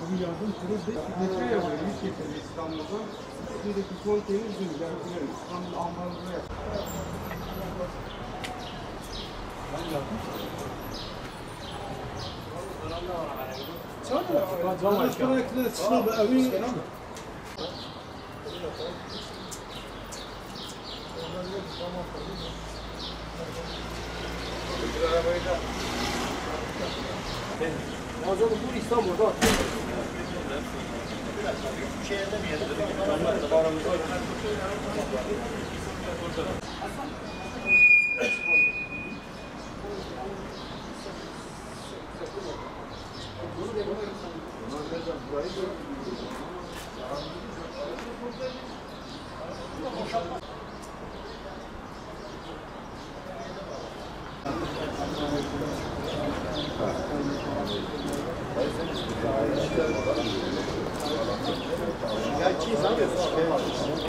Bu yardım kuruldu. Metre yapıyor. Yük getirdi İstanbul'dan. Buradaki konteyner bizim yardım İstanbul ambarında yaptı. Ben yaptım. Çabuk. Ben sürekli çıkıyor. Evin. Arabayı da. Mazot bu İstanbul'da. Bu şehirde bir yerde.